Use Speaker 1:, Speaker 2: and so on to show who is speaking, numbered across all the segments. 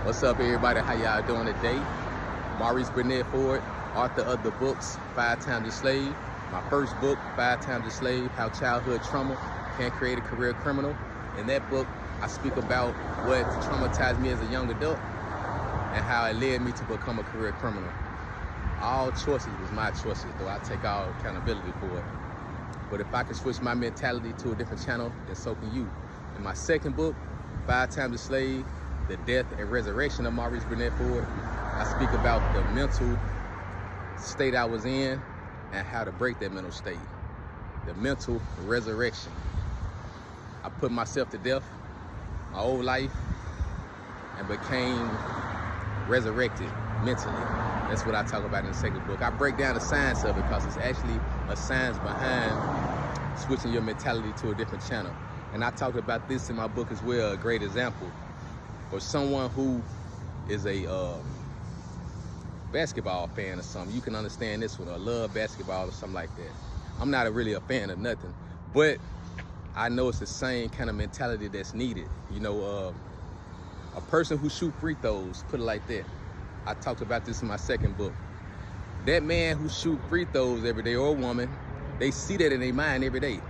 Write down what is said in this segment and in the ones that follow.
Speaker 1: What's up, everybody? How y'all doing today? Maurice Burnett Ford, author of the books 5 Times a Slave. My first book, 5 Times a Slave, How Childhood Trauma Can Create a Career Criminal. In that book, I speak about what traumatized me as a young adult and how it led me to become a career criminal. All choices was my choices, though I take all accountability for it. But if I can switch my mentality to a different channel, then so can you. In my second book, 5 Times a Slave, The Death and Resurrection of Maurice Burnett Ford, I speak about the mental state I was in and how to break that mental state. The mental resurrection. I put myself to death, my old life, and became resurrected mentally. That's what I talk about in the second book. I break down the science of it because it's actually a science behind switching your mentality to a different channel. And I talked about this in my book as well, a great example. For someone who is a basketball fan or something, you can understand this one, or love basketball or something like that. I'm not really a fan of nothing, but I know it's the same kind of mentality that's needed. You know, a person who shoot free throws, put it like that. I talked about this in my second book. That man who shoot free throws every day, or a woman, they see that in their mind every day.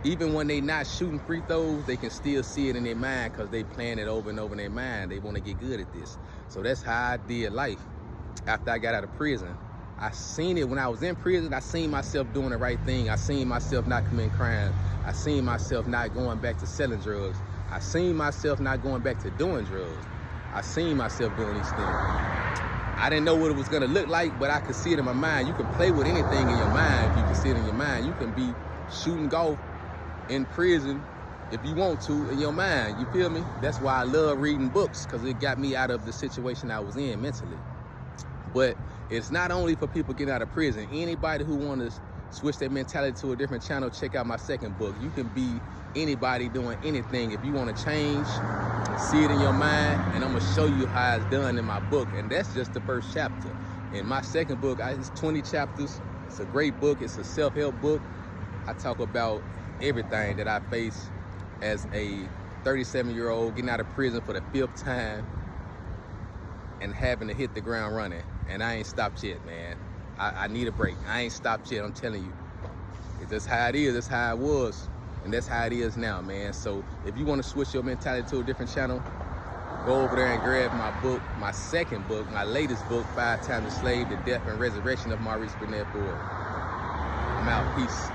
Speaker 1: Even when they not shooting free throws, they can still see it in their mind because they playing it over and over in their mind. They want to get good at this. So that's how I did life. After I got out of prison, I seen it when I was in prison. I seen myself doing the right thing. I seen myself not committing crime. I seen myself not going back to selling drugs. I seen myself not going back to doing drugs. I seen myself doing these things. I didn't know what it was gonna look like, but I could see it in my mind. You can play with anything in your mind if you can see it in your mind. You can be shooting golf in prison if you want to in your mind, you feel me? That's why I love reading books, because it got me out of the situation I was in mentally. But it's not only for people getting out of prison. Anybody who want to switch their mentality to a different channel, check out my second book. You can be anybody doing anything. If you want to change, see it in your mind, and I'm gonna show you how it's done in my book. And that's just the first chapter. In my second book, it's 20 chapters. It's a great book. It's a self-help book. I talk about everything that I face as a 37-year-old getting out of prison for the 5th time and having to hit the ground running. And I ain't stopped yet, man. I need a break. I ain't stopped yet, I'm telling you. That's how it is, that's how it was, and that's how it is now, man. So if you want to switch your mentality to a different channel, go over there and grab my book, my second book, my latest book, 5 Times a Slave, The Death and Resurrection of Maurice Burnett Ford. I'm out, peace.